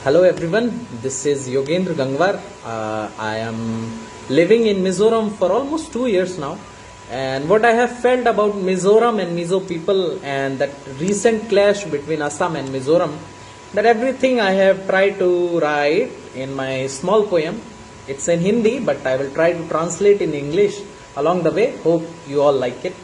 Hello everyone, this is Yogendra Gangwar. I am living in Mizoram for almost 2 years now, and what I have felt about Mizoram and Mizo people and that recent clash between Assam and Mizoram, that everything I have tried to write in my small poem. It's in Hindi, but I will try to translate in English along the way. Hope you all like it.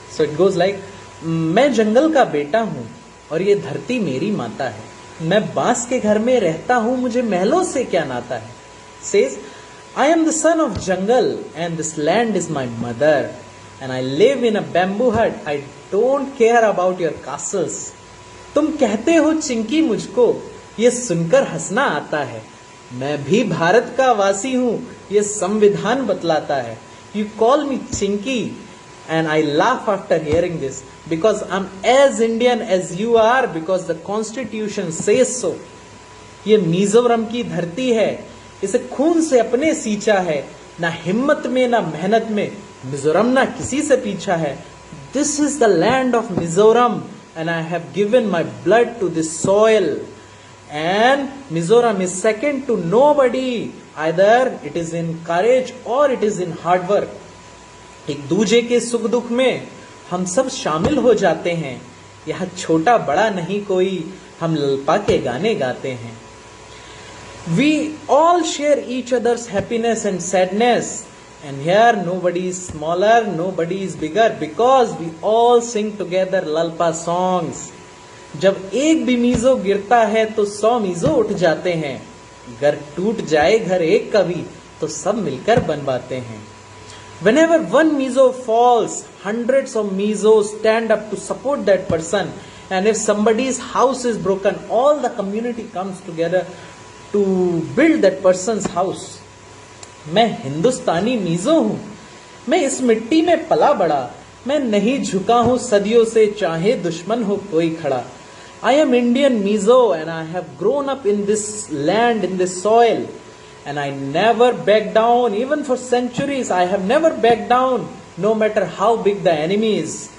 So it goes like, मैं जंगल का बेटा हूँ और ये धरती मेरी माता है. मैं बांस के घर में रहता हूं, मुझे महलों से क्या नाता है. Says, I am the son of jungle and this land is my mother and I live in a bamboo hut. I don't care about your castles. तुम कहते हो चिंकी, मुझको ये सुनकर हंसना आता है. मैं भी भारत का वासी हूं, ये संविधान बतलाता है. You call me Chinki and I laugh after hearing this because I'm as Indian as you are because the constitution says so. ये मिजोरम की धरती है, इसे खून से अपने सींचा है. ना हिम्मत में ना मेहनत में मिजोरम ना किसी से पीछा है. This is the land of Mizoram and I have given my blood to this soil. And Mizoram is second to nobody. Either it is in courage or it is in hard work. एक दूजे के सुख दुख में हम सब शामिल हो जाते हैं. यह छोटा बड़ा नहीं कोई, हम ललपा के गाने गाते हैं. We all share each other's happiness and sadness, and here nobody is smaller, nobody is bigger because we all sing together lalpa songs. जब एक भी मीजो गिरता है तो 100 मीजो उठ जाते हैं. घर टूट जाए घर एक कभी तो सब मिलकर बनवाते हैं. Whenever one Mizo falls, hundreds of Mizos stand up to support that person. And if somebody's house is broken, all the community comes together to build that person's house. मैं हिंदुस्तानी मीजो हूँ, मैं इस मिट्टी में पला बड़ा. मैं नहीं झुका हूँ सदियों से, चाहे दुश्मन हो कोई खड़ा. I am Indian Mizo and I have grown up in this land, in this soil. And I never back down, even for centuries. I have never backed down, no matter how big the enemy is.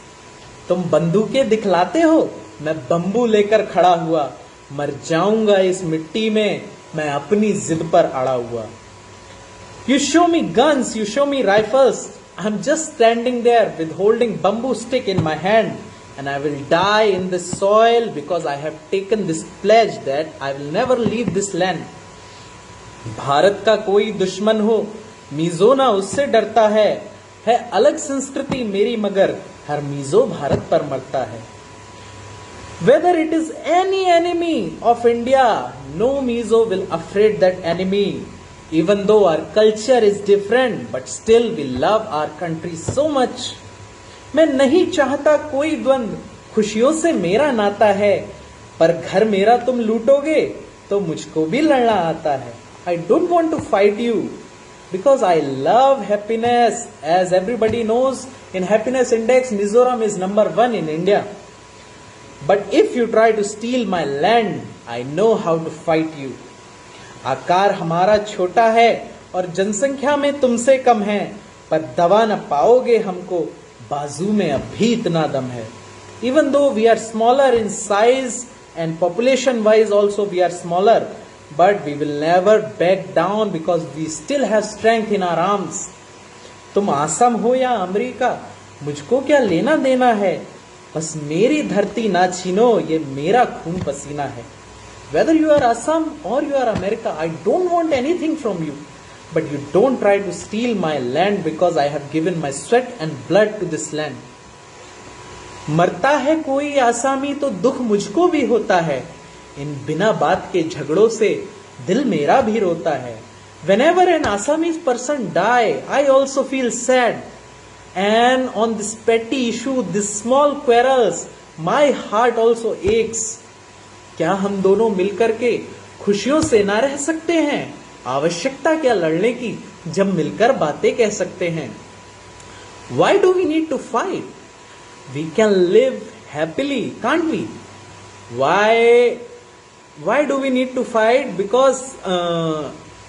तुम बंदूकें दिखलाते हो, मैं bamboo लेकर खड़ा हुआ. मर जाऊंगा इस मिट्टी में, मैं अपनी जिद पर अड़ा हुआ. You show me guns, you show me rifles. I'm just standing there with holding bamboo stick in my hand. And I will die in this soil because I have taken this pledge that I will never leave this land. Bharat का कोई दुश्मन हो, meso ना उससे डरता है अलग संस्कृति मेरी मगर हर मीजो भारत पर मरता है. Whether it is any enemy of India, no Mizo will afraid that enemy. Even though our culture is different, but still we love our country so much. मैं नहीं चाहता कोई द्वंद, खुशियों से मेरा नाता है. पर घर मेरा तुम लूटोगे तो मुझको भी लड़ना आता है. I don't want to fight you because I love happiness. As everybody knows, in happiness index, Mizoram is number 1 in India. But if you try to steal my land, I know how to fight you. आकार हमारा छोटा है और जनसंख्या में तुमसे कम है, पर दबा न पाओगे हमको, बाजू में अब भी इतना दम है. Even though we are smaller in size and population wise also we are smaller, but we will never back down because we still have strength in our arms. तुम आसम हो या अमेरिका, मुझको क्या लेना देना है, बस मेरी धरती ना छीनो, ये मेरा खून पसीना है. Whether you are Assam or you are America, I don't want anything from you, but you don't try to steal my land because I have given my sweat and blood to this land. मरता है कोई आसामी तो दुख मुझको भी होता है. इन बिना बात के झगड़ों से दिल मेरा भी रोता है. Whenever an Assamese person die, I also feel sad. And on this petty issue, this small quarrels, my heart also aches. क्या हम दोनों मिलकर के खुशियों से ना रह सकते हैं? आवश्यकता क्या लड़ने की जब मिलकर बातें कह सकते हैं. Why do we need to fight? We can live happily, can't we? Why do we need to fight? Because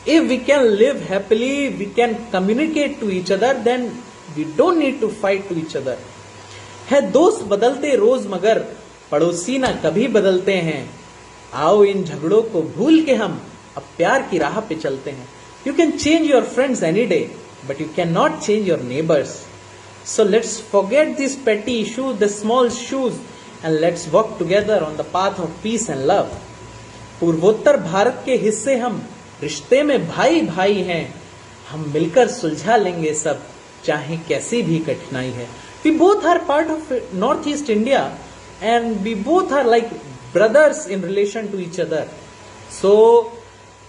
if we can live happily, we can communicate to each other, then we don't need to fight to each other. है दोस्त बदलते रोज मगर पड़ोसी ना कभी बदलते हैं. आओ इन झगड़ों को भूल के हम अब प्यार की राह पे चलते हैं. You can change your friends any day, but you cannot change your neighbors. So let's forget these petty issues, the small issues, and let's walk together on the path of peace and love. पूर्वोत्तर भारत के हिस्से हम, रिश्ते में भाई भाई हैं. हम मिलकर सुलझा लेंगे सब, चाहे कैसी भी कठिनाई है. We both are part of Northeast India, and we both are like brothers in relation to each other. So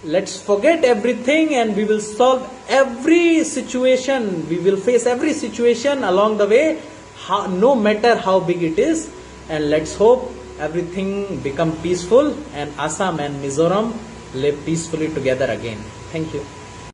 let's forget everything and we will solve every situation. We will face every situation along the way, no matter how big it is. And let's hope everything become peaceful and Assam and Mizoram live peacefully together again. Thank you.